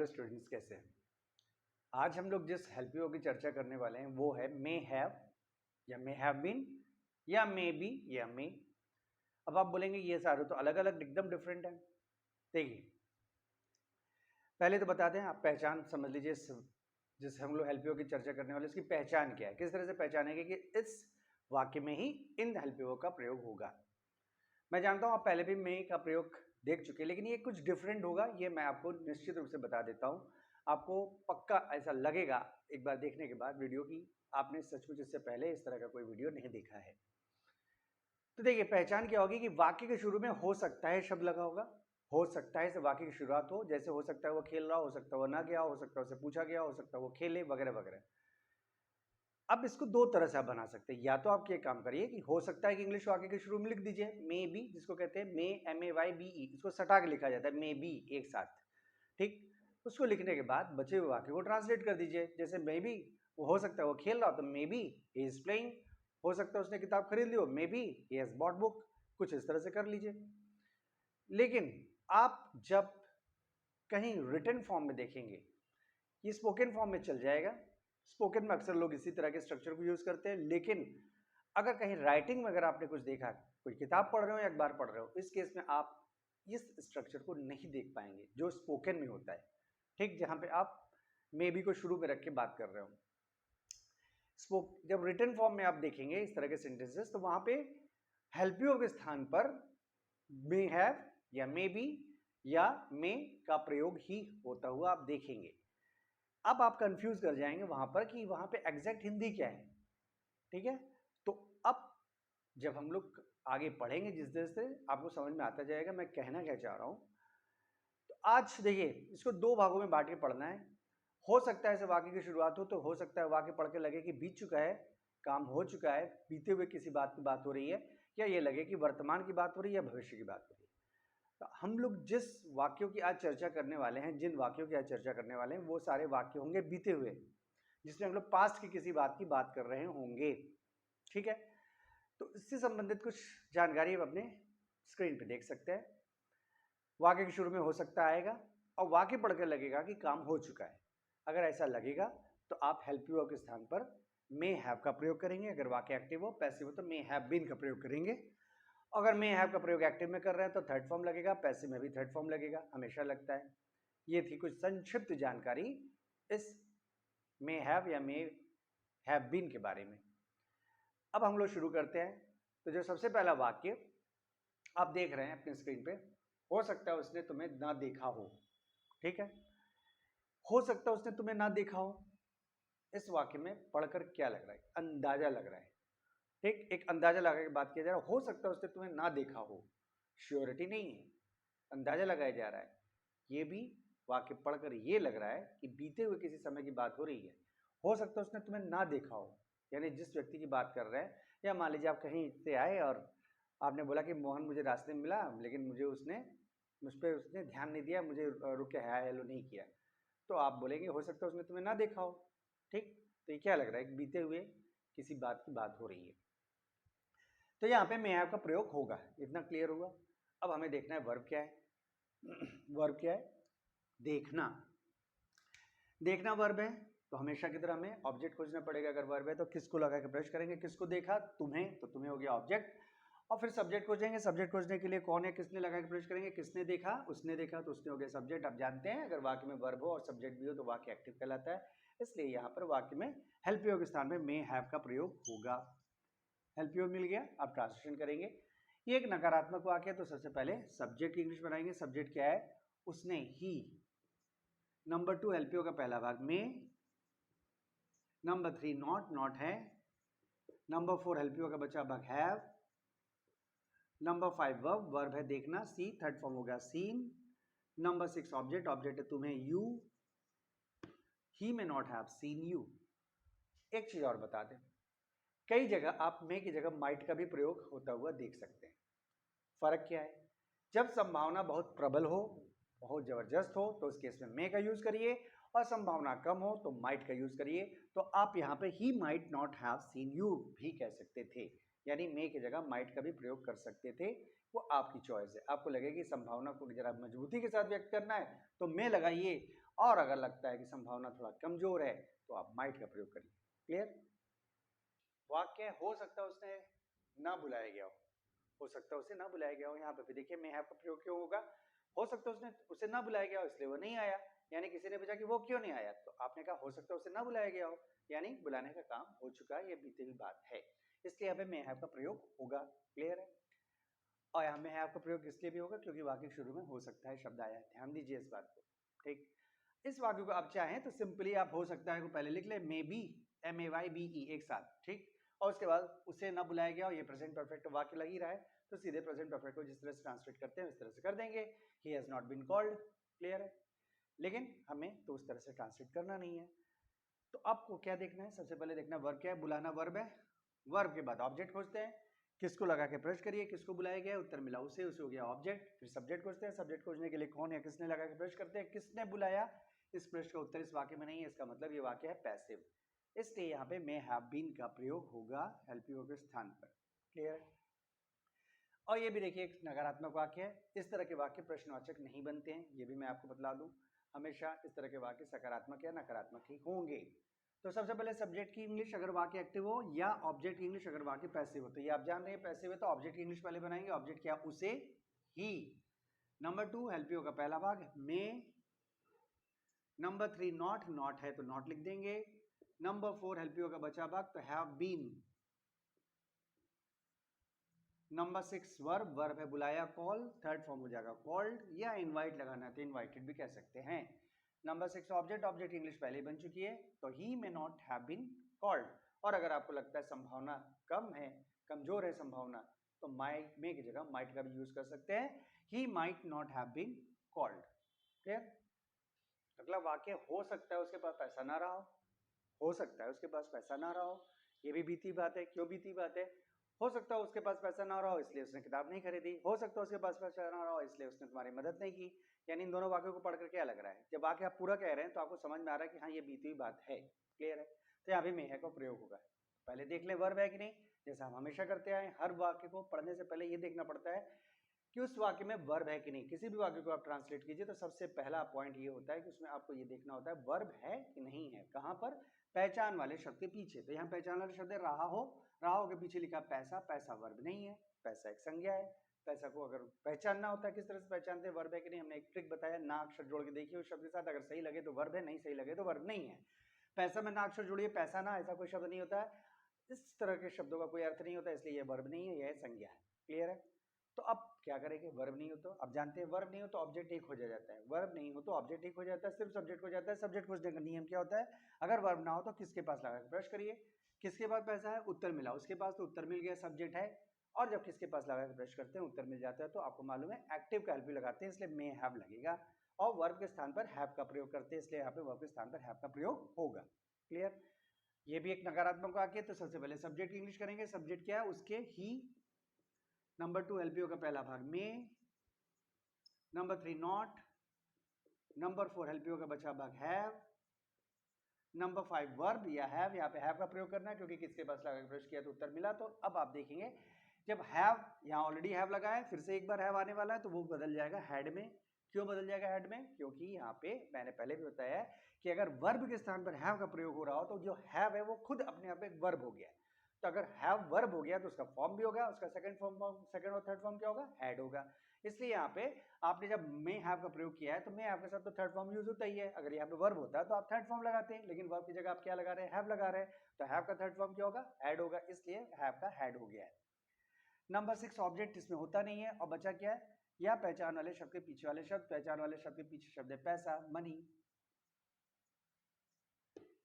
Hello students, कैसे हैं? आज हम लोग जिस हेल्प यू की चर्चा करने वाले हैं वो है मे हैव या मे हैव बीन या मे बी या मे। अब आप बोलेंगे ये सारे तो अलग अलग एकदम डिफरेंट है। देखिए, पहले तो बता दें, आप पहचान समझ लीजिए। जिस हम लोग हेल्प यू की चर्चा करने वाले उसकी पहचान क्या है, किस तरह से पहचानेंगे कि इस वाक्य में ही इन हेल्प यू का प्रयोग होगा। मैं जानता हूं आप पहले भी मे का प्रयोग देख चुके हैं, लेकिन ये कुछ डिफरेंट होगा, ये मैं आपको निश्चित रूप से बता देता हूं। आपको पक्का ऐसा लगेगा एक बार देखने के बाद वीडियो की आपने सचमुच इससे पहले इस तरह का कोई वीडियो नहीं देखा है। तो देखिए, पहचान क्या होगी कि वाक्य के शुरू में हो सकता है शब्द लगा होगा। हो सकता है से वाक्य की शुरुआत हो, जैसे हो सकता है वो खेल रहा, हो सकता है वो ना गया, हो सकता है उसे पूछा गया, हो सकता है वो खेले, वगैरह वगैरह। अब इसको दो तरह से आप बना सकते हैं। या तो आप ये काम करिए कि हो सकता है कि इंग्लिश वाक्य के शुरू में लिख दीजिए मे बी, जिसको कहते हैं मे, MAYBE, इसको सटा के लिखा जाता है मे बी एक साथ। ठीक, उसको लिखने के बाद बचे हुए वाक्य को ट्रांसलेट कर दीजिए। जैसे मे बी वो हो सकता है वो खेल रहा हो तो may be he is playing. हो सकता है उसने किताब खरीद ली हो, may be he has bot book. कुछ इस तरह से कर लीजिए। लेकिन आप जब कहीं रिटन फॉर्म में देखेंगे, ये स्पोकन फॉर्म में चल जाएगा। स्पोकन में अक्सर लोग इसी तरह के स्ट्रक्चर को यूज करते हैं। लेकिन अगर कहीं राइटिंग में अगर आपने कुछ देखा, कोई किताब पढ़ रहे हो या अखबार पढ़ रहे हो, इस केस में आप इस स्ट्रक्चर को नहीं देख पाएंगे जो स्पोकन में होता है। ठीक, जहां पे आप मे बी को शुरू में रख के बात कर रहे हो। जब रिटन फॉर्म में आप देखेंगे इस तरह के सेंटेंसेस, तो वहां पे हेल्प यू के स्थान पर मे हैव या मे बी या मे का प्रयोग ही होता हुआ आप देखेंगे। अब आप कंफ्यूज कर जाएंगे वहां पर कि वहां पे एग्जैक्ट हिंदी क्या है। ठीक है, तो अब जब हम लोग आगे पढ़ेंगे जिस तरह से आपको समझ में आता जाएगा मैं कहना क्या चाह रहा हूं। तो आज देखिए, इसको दो भागों में बांट के पढ़ना है। हो सकता है ऐसे वाक्य की शुरुआत हो तो हो सकता है वाक्य पढ़ के लगे कि बीत चुका है, काम हो चुका है, बीते हुए किसी बात की बात हो रही है, या ये लगे कि वर्तमान की बात हो रही है या भविष्य की बात हो रही है। तो हम लोग जिस वाक्यों की आज चर्चा करने वाले हैं, जिन वाक्यों की आज चर्चा करने वाले हैं, वो सारे वाक्य होंगे बीते हुए, जिसमें हम लोग पास्ट की किसी बात की बात कर रहे होंगे। ठीक है, तो इससे संबंधित कुछ जानकारी आप अपने स्क्रीन पे देख सकते हैं। वाक्य के शुरू में हो सकता आएगा और वाक्य पढ़कर लगेगा कि काम हो चुका है। अगर ऐसा लगेगा तो आप हेल्प यू के स्थान पर मे हैव का प्रयोग करेंगे। अगर वाक्य एक्टिव हो, पैसिव हो, तो मे हैव बीन का प्रयोग करेंगे। अगर मे हैव का प्रयोग एक्टिव में कर रहे हैं तो थर्ड फॉर्म लगेगा, पैसिव में भी थर्ड फॉर्म लगेगा, हमेशा लगता है। ये थी कुछ संक्षिप्त जानकारी इस मे हैव या मे हैव बीन के बारे में। अब हम लोग शुरू करते हैं। तो जो सबसे पहला वाक्य आप देख रहे हैं अपने स्क्रीन पे, हो सकता है उसने तुम्हें ना देखा हो। ठीक है, हो सकता है उसने तुम्हें ना देखा हो। इस वाक्य में पढ़कर क्या लग रहा है? अंदाजा लग रहा है। ठीक, एक अंदाजा लगा के बात किया जा रहा है। हो सकता है उसने तुम्हें ना देखा हो, श्योरिटी नहीं है, अंदाजा लगाया जा रहा है। ये भी वाक्य पढ़कर ये लग रहा है कि बीते हुए किसी समय की बात हो रही है। हो सकता है उसने तुम्हें ना देखा हो, यानी जिस व्यक्ति की बात कर रहे हैं, या मान लीजिए आप कहीं से आए और आपने बोला कि मोहन मुझे रास्ते में मिला, लेकिन मुझ पर उसने ध्यान नहीं दिया, मुझे रुक के हाय हेलो नहीं किया। तो आप बोलेंगे हो सकता है उसने तुम्हें ना देखा हो। ठीक, तो ये क्या लग रहा है कि बीते हुए किसी बात की बात हो रही है। तो यहाँ पे मे हैव का प्रयोग होगा, इतना क्लियर हुआ। अब हमें देखना है वर्ब क्या है। वर्ब क्या है? देखना। देखना वर्ब है तो हमेशा की तरह हमें ऑब्जेक्ट खोजना पड़ेगा। अगर वर्ब है तो किसको लगा के प्रश्न करेंगे? किसको देखा? तुम्हें, तो तुम्हें हो गया ऑब्जेक्ट। और फिर सब्जेक्ट खोजेंगे। सब्जेक्ट खोजने के लिए कौन है, किसने लगा के प्रश्न करेंगे? किसने देखा? उसने देखा, तो उसने हो गया सब्जेक्ट। आप जानते हैं अगर वाक्य में वर्ब हो और सब्जेक्ट भी हो तो वाक्य एक्टिव कहलाता है। इसलिए यहाँ पर वाक्य में हेल्प यू के स्थान में मे हैव का प्रयोग होगा। हेल्प यू मिल गया, आप ट्रांसलेशन करेंगे। ये एक नकारात्मक वाक्य है तो सबसे पहले सब्जेक्ट की इंग्लिश बनाएंगे। सब्जेक्ट क्या है? उसने, ही। नंबर 2 हेल्प यू का पहला भाग में। नंबर 3 नॉट, नॉट है। नंबर 4 हेल्प यू का बचा भाग हैव। नंबर 5 वर्ब, वर्ब है देखना, सी, थर्ड फॉर्म हो गया सीन। नंबर 6 ऑब्जेक्ट, ऑब्जेक्ट है तुम्हें, यू। ही में नॉट हैव सीन यू। एक चीज और बता दें, कई जगह आप मे की जगह माइट का भी प्रयोग होता हुआ देख सकते हैं। फर्क क्या है? जब संभावना बहुत प्रबल हो, बहुत जबरदस्त हो, तो उस केस में मे का यूज करिए, और संभावना कम हो तो माइट का यूज करिए। तो आप यहां पे ही might not have seen you भी कह सकते थे। यानी मे की जगह माइट का भी प्रयोग कर सकते थे, वो आपकी चॉइस है। आपको लगे कि संभावना को जरा मजबूती के साथ व्यक्त करना है तो मे लगाइए, और अगर लगता है कि संभावना थोड़ा कमजोर है तो आप माइट का प्रयोग करिए। क्लियर? वाक्य हो सकता है उसने ना बुलाया गया हो सकता है उसे ना बुलाया गया हो। यहाँ पे भी देखिए मे हैव का प्रयोग क्यों होगा? हो सकता है उसने उसे ना बुलाया गया हो इसलिए वो नहीं आया, यानी किसी ने पूछा कि वो क्यों नहीं आया, तो आपने कहा हो सकता है उसे ना बुलाया गया हो, यानी बुलाने का काम हो चुका है, ये बीती हुई बात है, इसलिए यहाँ पे मे हैव का प्रयोग होगा। क्लियर है? और यहाँ मे हैव का प्रयोग इसलिए भी होगा क्योंकि वाक्य शुरू में हो सकता है शब्द आया है, ध्यान दीजिए इस बात को। ठीक, इस वाक्य को आप चाहें तो सिंपली आप हो सकता है को पहले लिख ले, मे बी, MAYBE एक साथ, ठीक, और उसके बाद उसे ना बुलाया गया और ये प्रेजेंट परफेक्ट वाक्य लग ही रहा है तो सीधे प्रेजेंट परफेक्ट को जिस तरह से ट्रांसलेट करते हैं उस तरह से कर देंगे, he has not been called. Clear है? लेकिन हमें तो उस तरह से ट्रांसलेट करना नहीं है, तो आपको क्या देखना है? सबसे पहले देखना वर्ब क्या है, बुलाना वर्ब है, वर्ब के बाद ऑब्जेक्ट खोजते हैं, किसको लगा के प्रश्न करिए, किसको बुलाया गया, उत्तर मिला उसे हो गया ऑब्जेक्ट, फिर सब्जेक्ट खोजते हैं, सब्जेक्ट खोजने के लिए कौन या किसने लगा के प्रश्न करते हैं, किसने बुलाया, इस प्रश्न का उत्तर इस वाक्य में नहीं है, इसका मतलब ये वाक्य है पैसिव, इसलिए यहाँ पे मे हैव बीन का प्रयोग होगा हेल्प यू के स्थान पर। क्लियर है? और ये भी देखिए एक नकारात्मक वाक्य है, इस तरह के वाक्य प्रश्नवाचक नहीं बनते हैं, ये भी मैं आपको बतला दूं, हमेशा इस तरह के वाक्य सकारात्मक या नकारात्मक ही होंगे। तो सबसे पहले सब्जेक्ट की इंग्लिश अगर वाक्य एक्टिव हो या ऑब्जेक्ट की इंग्लिश अगर वाक्य पैसिव हो, तो ये आप जान रहे हैं पैसिव है तो ऑब्जेक्ट की इंग्लिश पहले बनाएंगे, ऑब्जेक्ट क्या, उसे, ही। नंबर 2 हेल्प यू का पहला भाग में। नंबर 3 नॉट, नॉट है तो नॉट लिख देंगे। नंबर 4 हेल्प यू का बचा भाग तो have been. Number 6 verb, verb है बुलाया कॉल, थर्ड फॉर्म हो जाएगा कॉल्ड, या इनवाइट लगाना है तो इनवाइटेड भी कह सकते हैं। नंबर 6 ऑब्जेक्ट, ऑब्जेक्ट इंग्लिश पहले बन चुकी है तो ही may not have been called, और अगर आपको लगता है संभावना कम है, कमजोर है संभावना, तो माइट में की जगह माइट का भी यूज कर सकते हैं, he might not have been called. Clear? अगला वाक्य हो सकता है उसके पास पैसा ना रहा हो सकता है उसके पास पैसा ना रहा हो, ये भी बीती बात है। क्यों बीती बात है? हो सकता है उसके पास पैसा ना रहा हो इसलिए उसने किताब नहीं खरीदी, हो सकता है उसके पास पैसा ना रहा हो इसलिए उसने तुम्हारी मदद नहीं की। यानी इन दोनों वाक्यों को पढ़कर क्या लग रहा है, जब वाक्य आप पूरा कह रहे हैं तो आपको समझ में आ रहा है कि हाँ ये बीती हुई बात है। क्लियर है? तो यहाँ भी मे है का प्रयोग होगा। पहले देख ले वर्ब है कि नहीं, जैसा हम हमेशा करते आए, हर वाक्य को पढ़ने से पहले ये देखना पड़ता है कि उस वाक्य में वर्ब है कि नहीं। किसी भी वाक्य को आप ट्रांसलेट कीजिए तो सबसे पहला पॉइंट ये होता है कि उसमें आपको ये देखना होता है वर्ब है कि नहीं है। कहाँ पर? पहचान वाले शब्द के पीछे। तो यहाँ पहचान वाले शब्द है रहा हो, रहा हो के पीछे लिखा पैसा, पैसा वर्ब नहीं है, पैसा एक संज्ञा है। पैसा को अगर पहचानना होता है किस तरह से पहचानते हैं वर्ब है कि नहीं, हमने एक ट्रिक बताया, ना अक्षर जोड़ के देखिए उस शब्द के साथ, अगर सही लगे तो वर्ब है, नहीं सही लगे तो वर्ब नहीं है। पैसा में ना अक्षर जोड़िए, पैसा ना, ऐसा कोई शब्द नहीं होता है, इस तरह के शब्दों का कोई अर्थ नहीं होता, इसलिए यह वर्ब नहीं है, यह संज्ञा है। क्लियर है? तो अब क्या करेंगे, वर्ब नहीं हो तो अब जानते हैं वर्ब नहीं हो तो ऑब्जेक्ट एक हो जाता है, वर्ब नहीं हो तो ऑब्जेक्ट एक हो जाता है, सिर्फ सब्जेक्ट हो जाता है। सब्जेक्ट खोजने का नियम क्या होता है, अगर वर्ब ना हो तो किसके पास लगा प्रश्न करिए, किसके पास पैसा है, उत्तर मिला उसके पास तो उत्तर मिल गया, सब्जेक्ट है। और जब किसके पास लगा के प्रश्न करते हैं उत्तर मिल जाता है तो आपको मालूम है एक्टिव का हेल्प लगाते हैं, इसलिए मे हैव लगेगा, और वर्ब के स्थान पर हैव का प्रयोग करते हैं, इसलिए यहाँ पे वर्ब के स्थान पर हैव का प्रयोग होगा। क्लियर? ये भी एक नकारात्मक वाक्य है तो सबसे पहले सब्जेक्ट की इंग्लिश करेंगे, सब्जेक्ट क्या है, उसके, ही। नंबर 2 एलपीओ का पहला भाग में। Number 3 not. नंबर 4 एलपीओ का बचा भाग हैव। नंबर 5 वर्ब या हैव, यहाँ पे हैव का प्रयोग करना है क्योंकि किसके पास लगा प्रश्न किया तो उत्तर मिला। तो अब आप देखेंगे जब हैव, यहाँ ऑलरेडी हैव लगा है, फिर से एक बार हैव आने वाला है तो वो बदल जाएगा हैड में। क्यों बदल जाएगा हैड में? क्योंकि यहाँ पे मैंने पहले भी बताया है कि अगर वर्ब के स्थान पर हैव का प्रयोग हो रहा हो तो जो हैव है वो खुद अपने आप एक वर्ब हो गया है। तो अगर हैव वर्ब हो गया तो उसका फॉर्म भी होगा, उसका सेकंड फॉर्म, सेकंड और थर्ड फॉर्म क्या होगा, हैड होगा। इसलिए यहाँ पे आपने जब मे हैव का प्रयोग किया है तो मे हैव के साथ तो थर्ड फॉर्म यूज होता ही है। अगर यहाँ पे वर्ब होता है तो आप थर्ड फॉर्म लगाते हैं, लेकिन वर्ब की जगह आप क्या लगा रहे हैं, हैव लगा रहे हैं, तो हैव का थर्ड फॉर्म क्या होगा, हैड होगा, इसलिए हैव का हैड हो गया है। नंबर 6 ऑब्जेक्ट इसमें होता नहीं है और बचा क्या है, या पहचान वाले शब्द के पीछे वाले शब्द, पहचान वाले शब्द के पीछे शब्द है पैसा, money.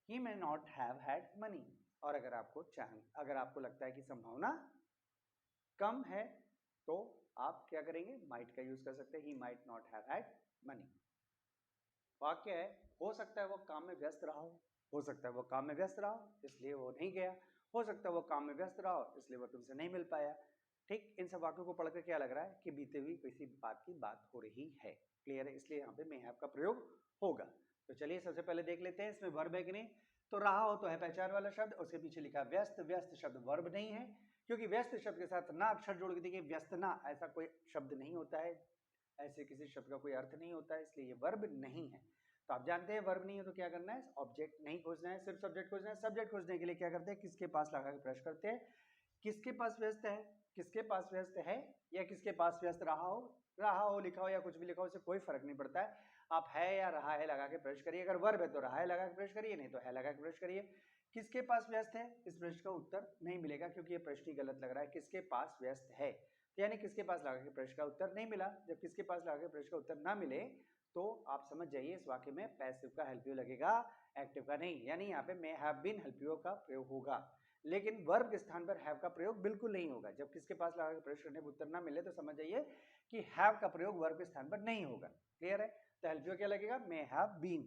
He may not have had money. और अगर आपको लगता है कि संभावना कम है तो आप क्या करेंगे, माइट का यूज कर सकते हैं, he might not have had money. वाक्य है हो सकता है वो काम में व्यस्त रहा हो सकता है वो काम में व्यस्त रहा हो इसलिए वो नहीं गया, हो सकता है वो काम में व्यस्त रहा हो इसलिए वो तुमसे नहीं मिल पाया। ठीक, इन सब वाक्यों को पढ़कर क्या लग रहा है कि बीते हुई किसी बात की बात हो रही है। क्लियर है? इसलिए यहाँ पे मे हैव का प्रयोग होगा। तो चलिए सबसे पहले देख लेते हैं इसमें वर्ब है कि नहीं। तो रहा हो तो है पहचान वाला शब्द, उसके पीछे लिखा व्यस्त, व्यस्त शब्द वर्ब नहीं है क्योंकि व्यस्त शब्द के साथ ना अक्षर जोड़ के देखिए, व्यस्त ना ऐसा कोई शब्द नहीं होता है, ऐसे किसी शब्द का कोई अर्थ नहीं होता है, इसलिए ये वर्ब नहीं है। तो आप जानते हैं वर्ब नहीं है तो क्या करना है, ऑब्जेक्ट नहीं खोजना है, सिर्फ सब्जेक्ट खोजना है। सब्जेक्ट खोजने के लिए क्या करते हैं, किसके पास लगा के प्रश्न करते हैं, किसके पास व्यस्त है, किसके पास व्यस्त है या किसके पास व्यस्त रहा हो लिखा हो या कुछ भी लिखा हो, उससे कोई फर्क नहीं पड़ता है। आप है या रहा है लगा के प्रश्न करिए, अगर वर्ब है तो रहा है लगा के प्रश्न करिए, नहीं तो है लगा के प्रश्न करिए। किसके पास व्यस्त है, इस प्रश्न का उत्तर नहीं मिलेगा क्योंकि ये प्रश्न ही गलत लग रहा है। किसके पास व्यस्त है तो यानी किसके पास लगा के प्रश्न का उत्तर नहीं मिला। जब किसके पास लगा के प्रश्न का उत्तर ना मिले तो आप समझ जाइए इस वाक्य में पैसिव का हेल्प यू लगेगा, एक्टिव का नहीं। यानी यहाँ पे may have been help you का प्रयोग होगा, लेकिन वर्ब के स्थान पर हैव का प्रयोग बिल्कुल नहीं होगा। जब किसके पास लगा के प्रश्न करने पर उत्तर ना मिले तो समझ जाइए कि हैव का प्रयोग वर्ब के स्थान पर नहीं होगा। क्लियर है? तो हेल्प यू क्या लगेगा, may have been.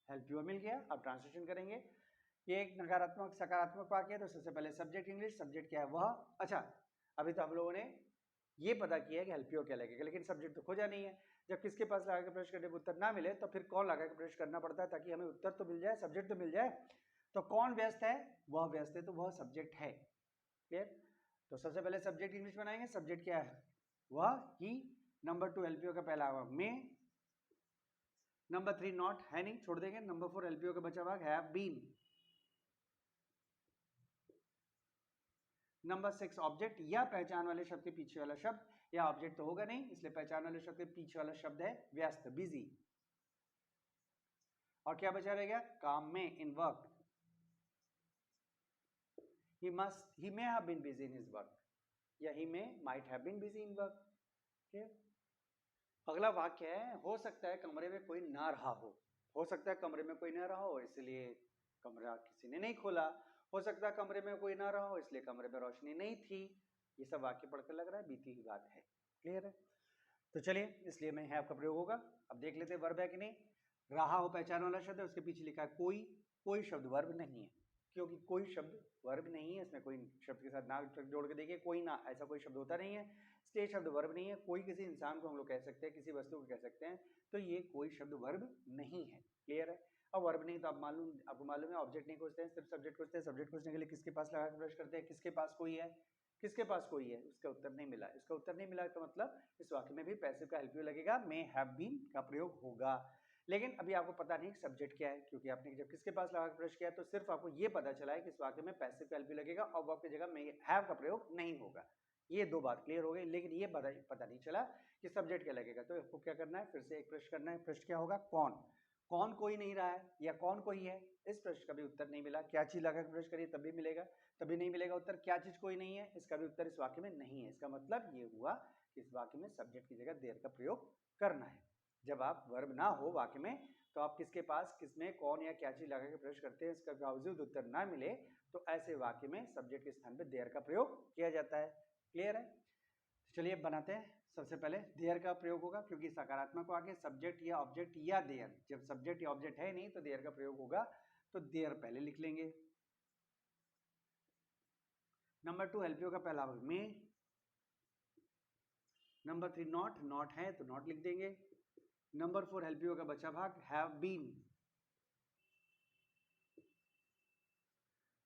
Help you मिल गया। अब ट्रांसलेशन करेंगे। ये एक नकारात्मक सकारात्मक वाक्य है, तो सबसे पहले सब्जेक्ट इंग्लिश, सब्जेक्ट क्या है वह। अच्छा, अभी तो हम लोगों ने ये पता किया है कि हेल्प यू क्या लगेगा, लेकिन सब्जेक्ट तो खोजा नहीं है। जब किसके पास लगा के प्रश्न करने पर उत्तर ना मिले तो फिर कौन लगा के प्रश्न करना पड़ता है ताकि हमें उत्तर तो मिल जाए, सब्जेक्ट तो मिल जाए। तो कौन व्यस्त है, वह व्यस्त है, तो वह सब्जेक्ट है। क्लियर? तो सबसे पहले सब्जेक्ट इंग्लिश बनाएंगे। सब्जेक्ट क्या है, वह, ही। नंबर 2 हेल्प यू का पहला भाग में। नंबर 3 नॉट, है नहीं, छोड़ देंगे। नंबर 4 हेल्प यू का बचा भाग हैव बीन। नंबर 6 ऑब्जेक्ट या पहचान वाले शब्द के पीछे वाला शब्द, या ऑब्जेक्ट तो होगा नहीं इसलिए पहचान वाले शब्द के पीछे वाला शब्द है व्यस्त, बिजी। और क्या बचा रह गया, काम में, in work. he may have been busy in his work या he might have been busy in work। अगला वाक्य है, हो सकता है कमरे में कोई ना रहा हो सकता है कमरे में कोई ना रहा हो इसलिए कमरा किसी ने नहीं खोला। हो सकता है कमरे में कोई ना रहा हो इसलिए कमरे में रोशनी नहीं थी। ये सब वाक्य पढ़कर लग रहा है बीती हुई बात है। क्लियर है? तो चलिए, इसलिए मैं हैव का प्रयोग होगा। अब देख लेते हैं वर्ब है कि नहीं। रहा हो पहचान वाला शब्द है, उसके पीछे लिखा है कोई शब्द वर्ब नहीं है, क्योंकि कोई शब्द वर्ब नहीं है। इसमें कोई शब्द के साथ ना जोड़ के देखिए, कोई ना ऐसा कोई शब्द होता नहीं है, इसलिए शब्द वर्ब नहीं है। कोई किसी इंसान को हम लोग कह सकते हैं, किसी वस्तु को कह सकते हैं, तो ये कोई शब्द वर्ब नहीं है। क्लियर है? अब वर्ब नहीं तो आपको मालूम है ऑब्जेक्ट नहीं खोजते हैं, सिर्फ सब्जेक्ट खोजते हैं। सब्जेक्ट खोजने के लिए किसके पास लगा के प्रश्न करते हैं, किसके पास कोई है, किसके पास कोई है, उसका उत्तर नहीं मिला। इसका उत्तर नहीं मिला तो मतलब इस वाक्य में भी पैसिव का हेल्प यू लगेगा, मे हैव बीन का प्रयोग होगा। लेकिन अभी आपको पता नहीं सब्जेक्ट क्या है, क्योंकि आपने जब किसके पास लगा के प्रश्न किया तो सिर्फ आपको ये पता चला है कि इस वाक्य में पैसिव का हेल्प यू लगेगा और वर्ब की जगह मे हैव का प्रयोग नहीं होगा। ये दो बात क्लियर हो गई, लेकिन ये पता नहीं चला कि सब्जेक्ट क्या लगेगा। तो आपको क्या करना है, फिर से एक प्रश्न करना है। प्रश्न क्या होगा, कौन कोई नहीं रहा है या कौन कोई है। इस प्रश्न का भी उत्तर नहीं मिला। क्या चीज लगा के प्रश्न करिए तब भी मिलेगा, तभी नहीं मिलेगा उत्तर। क्या चीज कोई नहीं है, इसका भी उत्तर इस वाक्य में नहीं है। इसका मतलब ये हुआ कि इस वाक्य में सब्जेक्ट की जगह देयर का प्रयोग करना है। जब आप वर्ब ना हो वाक्य में तो आप किसके पास, किसमें, कौन या क्या चीज लगा के प्रश्न करते हैं, इसका बावजूद उत्तर ना मिले तो ऐसे वाक्य में सब्जेक्ट के स्थान पर देयर का प्रयोग किया जाता है। क्लियर है? तो चलिए बनाते हैं। सबसे पहले देयर का प्रयोग होगा, क्योंकि सकारात्मक वाक्य सब्जेक्ट या ऑब्जेक्ट या देयर। जब सब्जेक्ट या ऑब्जेक्ट है नहीं तो देयर का प्रयोग होगा, तो देयर पहले लिख लेंगे। नंबर 2 हेल्प यू का पहला भाग में। नंबर 3 नॉट है तो नॉट लिख देंगे। नंबर 4 हेल्प यू का बचा भाग हैव बीन।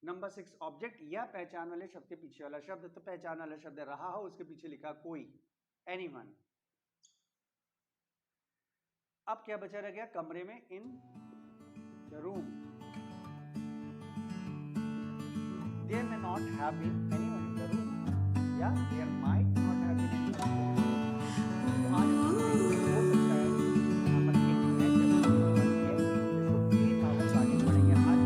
नंबर 6 ऑब्जेक्ट या पहचान वाले शब्द के पीछे वाला शब्द, तो पहचान वाला शब्द रहा हो उसके पीछे लिखा कोई, एनीवन। अब क्या बचा रह गया, कमरे में, in the room. There may not have been anyone in the room या there might not have been anyone in the room. हो सकता है नंबर 1 है, इसको 3 भागों में आगे बढ़ेंगे। आज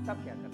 तब क्या करना